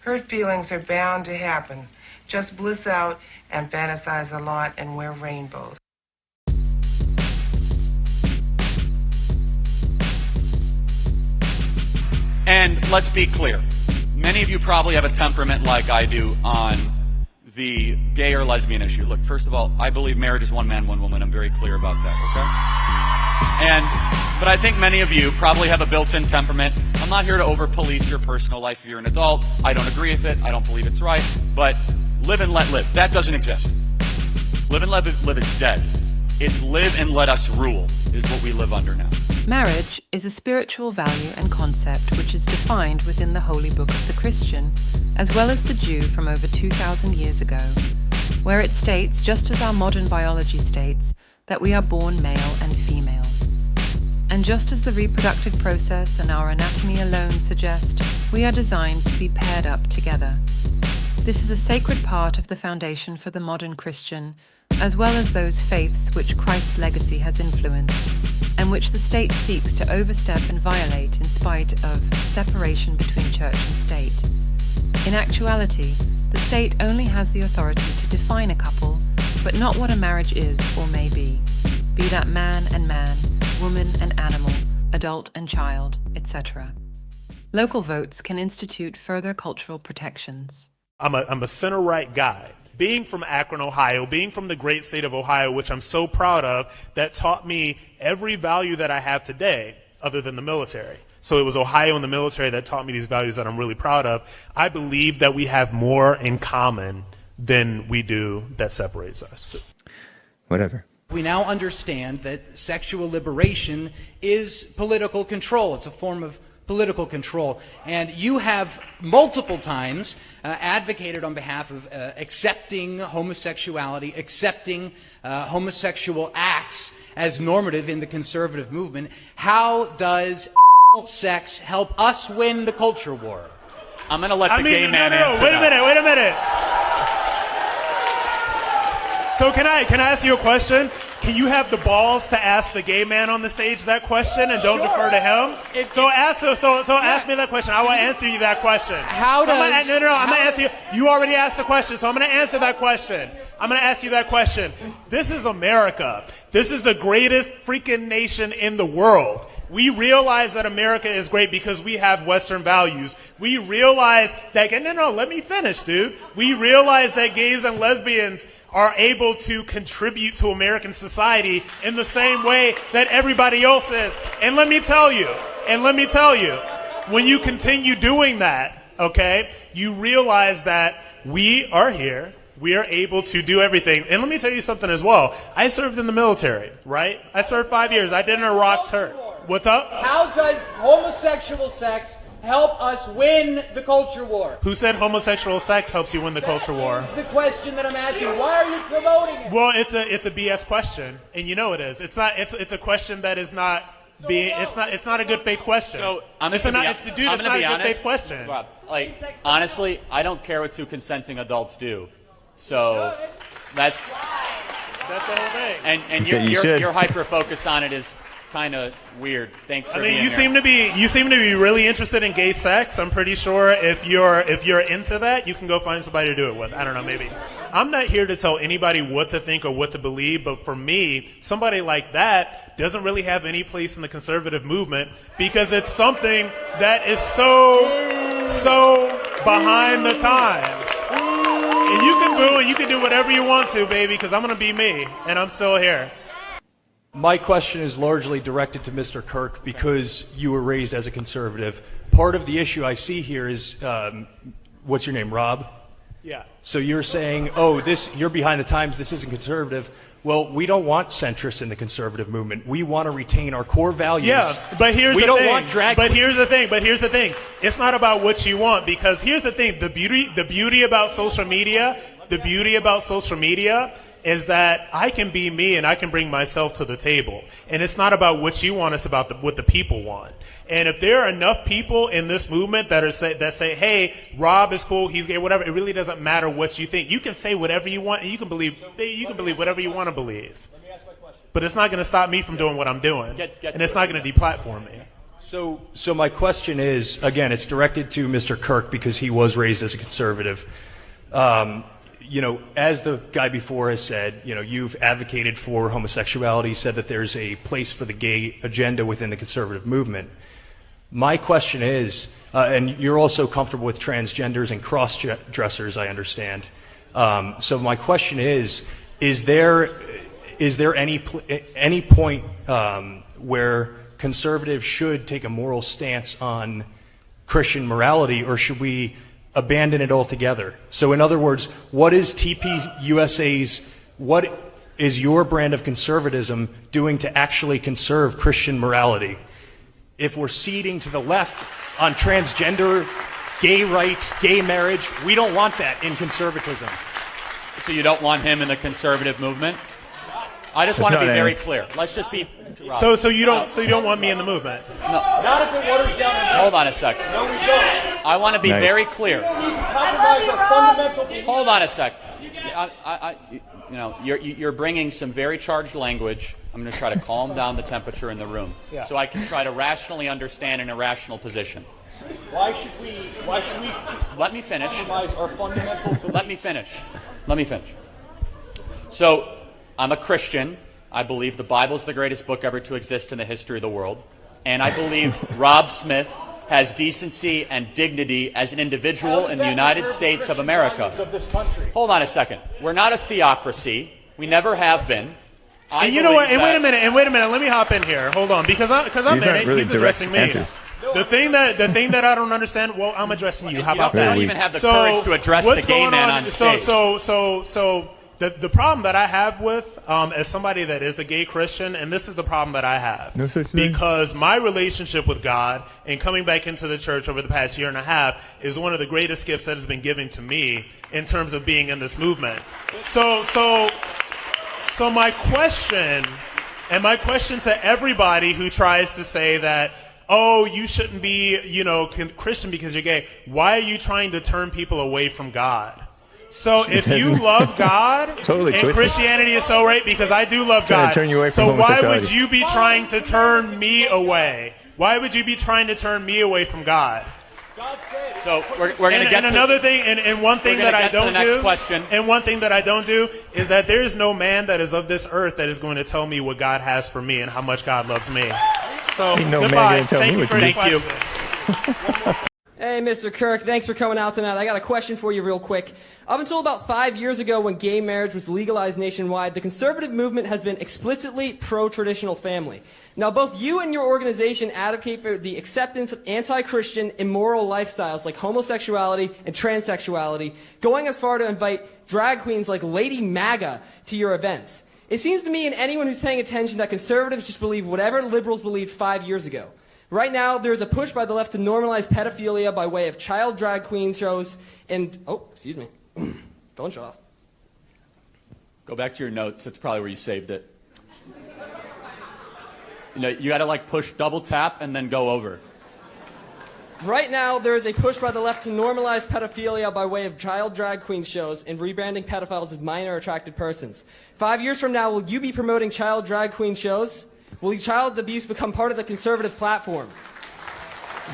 Hurt feelings are bound to happen. Just bliss out and fantasize a lot and wear rainbows. And let's be clear. Many of you probably have a temperament like I do on the gay or lesbian issue. Look, first of all, I believe marriage is one man, one woman. I'm very clear about that, okay? But I think many of you probably have a built-in temperament. I'm not here to over-police your personal life if you're an adult. I don't agree with it. I don't believe it's right. But live and let live. That doesn't exist. Live and let live is dead. It's live and let us rule is what we live under now. Marriage is a spiritual value and concept which is defined within the holy book of the Christian, as well as the Jew from over 2,000 years ago, where it states, just as our modern biology states, that we are born male and female. And just as the reproductive process and our anatomy alone suggest, we are designed to be paired up together. This is a sacred part of the foundation for the modern Christian, as well as those faiths which Christ's legacy has influenced, and which the state seeks to overstep and violate in spite of separation between church and state. In actuality, the state only has the authority to define a couple, but not what a marriage is or may be that man and man, woman and animal, adult and child, etc. Local votes can institute further cultural protections. I'm a center-right guy. Being from Akron, Ohio, being from the great state of Ohio, which I'm so proud of, that taught me every value that I have today other than the military. So it was Ohio and the military that taught me these values that I'm really proud of. I believe that we have more in common than we do that separates us. Whatever. We now understand that sexual liberation is political control. It's a form of political control. And you have multiple times advocated on behalf of accepting homosexuality, accepting homosexual acts as normative in the conservative movement. How does sex help us win the culture war? I'm going to let the gay man answer. Wait a minute. So can I ask you a question? Can you have the balls to ask the gay man on the stage that question and don't defer to him? Ask me that question. I will answer you that question. I'm going to answer you. You already asked the question, so I'm going to answer that question. I'm going to ask you that question. This is America. This is the greatest freaking nation in the world. We realize that America is great because we have Western values. We realize that, let me finish, dude. We realize that gays and lesbians are able to contribute to American society in the same way that everybody else is. And let me tell you, when you continue doing that, okay, you realize that we are here. We are able to do everything. And let me tell you something as well. I served in the military, right? I served 5 years. I did an Iraq tour. What's up? How does homosexual sex help us win the culture war? Who said homosexual sex helps you win the culture war? That's the question that I'm asking. Why are you promoting it? Well, it's a BS question, and you know it is. It's a question that is not it's not a good faith question. So I'm going to be honest. It's not a good faith question. Rob, honestly, I don't care what two consenting adults do. So that's the whole thing. And your hyper focus on it is kind of weird. Thanks for being you here. You seem to be really interested in gay sex. I'm pretty sure if you're into that, you can go find somebody to do it with. I don't know, maybe. I'm not here to tell anybody what to think or what to believe, but for me, somebody like that doesn't really have any place in the conservative movement because it's something that is so behind the times. And you can boo and you can do whatever you want to, baby, because I'm going to be me, and I'm still here. My question is largely directed to Mr. Kirk because you were raised as a conservative. Part of the issue I see here is, what's your name, Rob? Yeah. So you're saying, you're behind the times, this isn't conservative. Well, we don't want centrists in the conservative movement. We want to retain our core values. Yeah, but here's the thing. We don't want drag queens. But here's the thing. It's not about what you want, because here's the thing. The beauty about social media is that I can be me and I can bring myself to the table. And it's not about what you want, it's about what the people want. And if there are enough people in this movement that say, hey, Rob is cool, he's gay, whatever, it really doesn't matter what you think. You can say whatever you want and you can believe whatever you want to believe. Let me ask my question. But it's not going to stop me from doing what I'm doing. And it's not going to deplatform me. So my question is, again, it's directed to Mr. Kirk because he was raised as a conservative. As the guy before has said, you've advocated for homosexuality, said that there's a place for the gay agenda within the conservative movement. My question is, and you're also comfortable with transgenders and cross-dressers, I understand. So my question is there any point where conservatives should take a moral stance on Christian morality, or should we abandon it altogether? So in other words, what is what is your brand of conservatism doing to actually conserve Christian morality? If we're ceding to the left on transgender, gay rights, gay marriage, we don't want that in conservatisvism. So you don't want him in the conservative movement? I just want to be very clear. Let's just be. So you don't want me in the movement? No. Not if it waters down. Hold on a second. No, we don't. I want to be very clear. We don't need to compromise our fundamental beliefs. Hold on a sec. You're bringing some very charged language. I'm going to try to calm down the temperature in the room, so I can try to rationally understand an irrational position. Why should we Let me finish. compromise our fundamental beliefs? Let me finish. So, I'm a Christian. I believe the Bible is the greatest book ever to exist in the history of the world. And I believe Rob Smith has decency and dignity as an individual in the United States of America. Of this country? Hold on a second. We're not a theocracy. We never have been. And you know what? And wait a minute. Let me hop in here. Hold on, because I'm in it. He's addressing me. The thing that I don't understand. Well, I'm addressing you. How about that? You don't even have the courage to address the gay man on stage. So the problem that I have with as somebody that is a gay Christian, and this is the problem that I have, no such thing. Because my relationship with God and coming back into the church over the past year and a half is one of the greatest gifts that has been given to me in terms of being in this movement. So my question to everybody who tries to say that, oh, you shouldn't be, Christian because you're gay. Why are you trying to turn people away from God? So if you love God Totally and twisted. Christianity is so right, because I do love Trying God. to turn you away from So why homosexuality. would you be trying to turn me away? Why would you be trying to turn me away from God? So we're going to get and another thing, and one thing that I don't do, question. and one thing that I don't do is that there is no man that is of this earth that is going to tell me what God has for me and how much God loves me. So Ain't no man goodbye. gonna tell Thank me you what for to your do. question. Hey, Mr. Kirk, thanks for coming out tonight. I got a question for you real quick. Up until about 5 years ago when gay marriage was legalized nationwide, the conservative movement has been explicitly pro-traditional family. Now, both you and your organization advocate for the acceptance of anti-Christian, immoral lifestyles like homosexuality and transsexuality, going as far to invite drag queens like Lady MAGA to your events. It seems to me and anyone who's paying attention that conservatives just believe whatever liberals believed 5 years ago. Right now, there's a push by the left to normalize pedophilia by way of child drag queen shows and... Oh, excuse me. Phone shut off. Go back to your notes. That's probably where you saved it. You got to push double tap and then go over. Right now, there is a push by the left to normalize pedophilia by way of child drag queen shows and rebranding pedophiles as minor attracted persons. 5 years from now, will you be promoting child drag queen shows? Will child abuse become part of the conservative platform?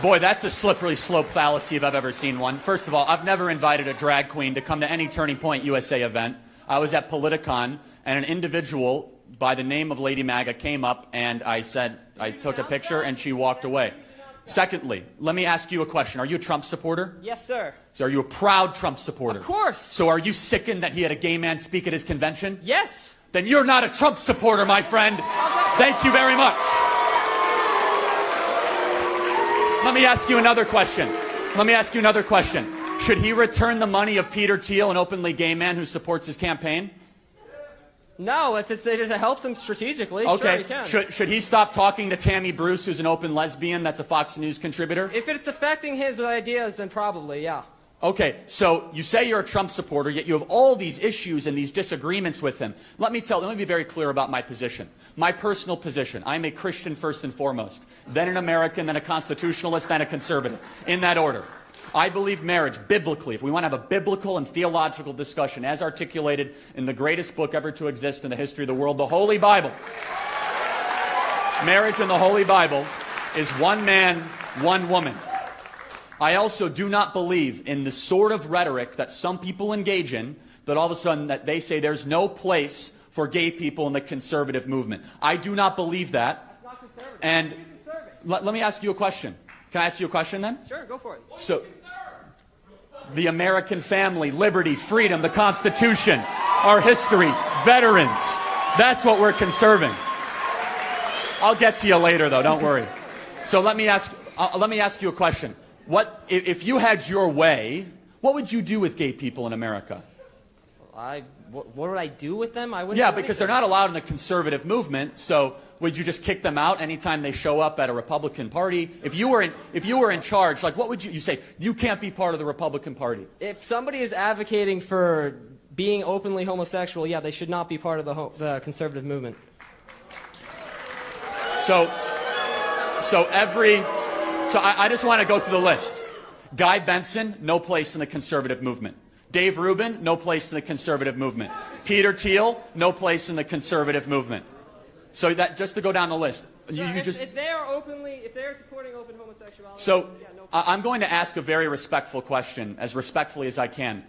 Boy, that's a slippery slope fallacy if I've ever seen one. First of all, I've never invited a drag queen to come to any Turning Point USA event. I was at Politicon, and an individual by the name of Lady MAGA came up, and I took a picture, and she walked away. Secondly, let me ask you a question. Are you a Trump supporter? Yes, sir. So are you a proud Trump supporter? Of course. So are you sickened that he had a gay man speak at his convention? Yes. Then you're not a Trump supporter, my friend. Thank you very much. Let me ask you another question. Should he return the money of Peter Thiel, an openly gay man who supports his campaign? No, if it helps him strategically, okay. Sure he can. Should he stop talking to Tammy Bruce, who's an open lesbian that's a Fox News contributor? If it's affecting his ideas, then probably, yeah. Okay, so you say you're a Trump supporter, yet you have all these issues and these disagreements with him. Let me be very clear about my position. My personal position. I'm a Christian first and foremost, then an American, then a constitutionalist, then a conservative. In that order. I believe marriage, biblically, if we want to have a biblical and theological discussion, as articulated in the greatest book ever to exist in the history of the world, the Holy Bible. Marriage in the Holy Bible is one man, one woman. I also do not believe in the sort of rhetoric that some people engage in, that all of a sudden that they say there's no place for gay people in the conservative movement. I do not believe that. That's not conservative. And let me ask you a question. Can I ask you a question then? Sure, go for it. So, the American family, liberty, freedom, the Constitution, our history, veterans. That's what we're conserving. I'll get to you later, though. Don't worry. So let me ask you a question. What if you had your way? What would you do with gay people in America? What would I do with them? I wouldn't. Yeah, because they're not allowed in the conservative movement. So would you just kick them out anytime they show up at a Republican Party? If you were in charge, like what would you say? You can't be part of the Republican Party. If somebody is advocating for being openly homosexual, yeah, they should not be part of the conservative movement. So I just want to go through the list. Guy Benson, no place in the conservative movement. Dave Rubin, no place in the conservative movement. Peter Thiel, no place in the conservative movement. So that just to go down the list. If they are supporting open homosexuality. So yeah, no I'm going to ask a very respectful question, as respectfully as I can.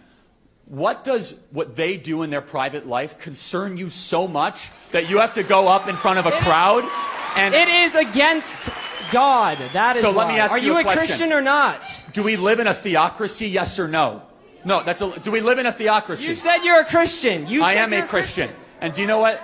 What does what they do in their private life concern you so much that you have to go up in front of a crowd? And it is against God. That is so let me ask Are you you a question. Christian or not? Do we live in a theocracy, yes or no? No, do we live in a theocracy? You said you're a Christian. I am a Christian. And do you know what?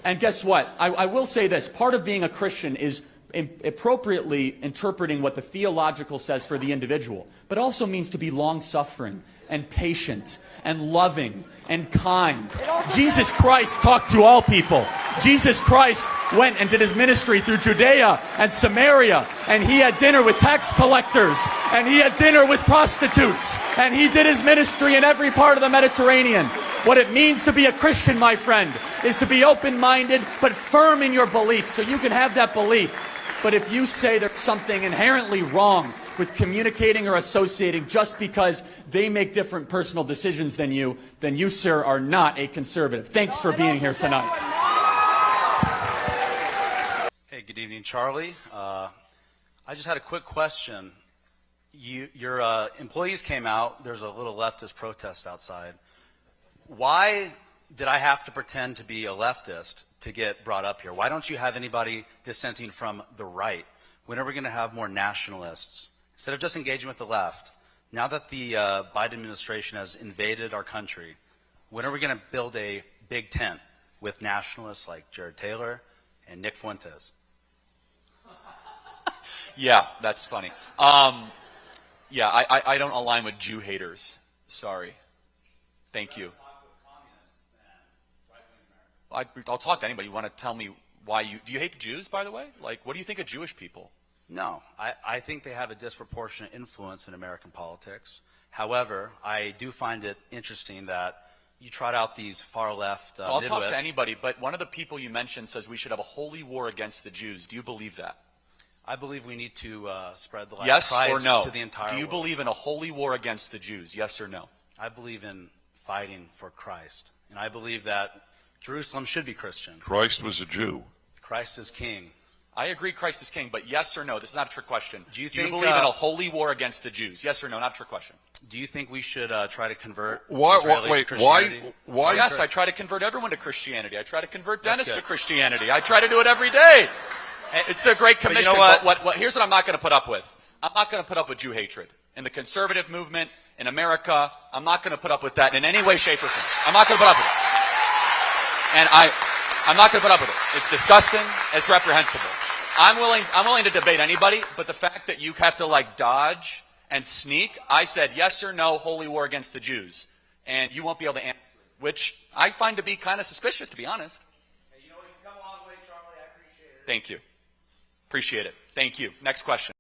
And guess what? I will say this. Part of being a Christian is appropriately interpreting what the theological says for the individual, but also means to be long-suffering and patient and loving and kind. Jesus Christ talked to all people. Jesus Christ went and did his ministry through Judea and Samaria, and he had dinner with tax collectors, and he had dinner with prostitutes, and he did his ministry in every part of the Mediterranean. What it means to be a Christian, my friend, is to be open-minded but firm in your beliefs, so you can have that belief. But if you say there's something inherently wrong with communicating or associating just because they make different personal decisions than you, sir, are not a conservative. Thanks for being here tonight. Hey, good evening, Charlie. I just had a quick question. Your employees came out. There's a little leftist protest outside. Why did I have to pretend to be a leftist to get brought up here? Why don't you have anybody dissenting from the right? When are we going to have more nationalists? Instead of just engaging with the left, now that the Biden administration has invaded our country, when are we going to build a big tent with nationalists like Jared Taylor and Nick Fuentes? Yeah, that's funny. Yeah, I don't align with Jew haters. Sorry. Thank you. I'll talk to anybody. You want to tell me why do you hate the Jews, by the way? Like, what do you think of Jewish people? No, I think they have a disproportionate influence in American politics. However, I do find it interesting that you trot out these far-left I'll nitwits. talk to anybody, but one of the people you mentioned says we should have a holy war against the Jews. Do you believe that? I believe we need to spread the light yes of Christ or no? to the entire Do you world. believe in a holy war against the Jews? Yes or no? I believe in fighting for Christ. And I believe that Jerusalem should be Christian. Christ was a Jew. Christ is king. I agree Christ is king, but yes or no? This is not a trick question. Do you believe in a holy war against the Jews? Yes or no? Not a trick question. Do you think we should try to convert Why? Yes, I try to convert everyone to Christianity. I try to convert Dennis to Christianity. I try to do it every day. It's the Great Commission. You know what? Here's what I'm not going to put up with. I'm not going to put up with Jew hatred. In the conservative movement, in America, I'm not going to put up with that in any way, shape, or form. I'm not going to put up with it. And I'm not going to put up with it. It's disgusting. It's reprehensible. I'm willing to debate anybody, but the fact that you have to like dodge and sneak, I said yes or no, holy war against the Jews, and you won't be able to answer, which I find to be kind of suspicious, to be honest. Hey, you know what? You've come a long way, Charlie. I appreciate it. Thank you. Appreciate it. Thank you. Next question.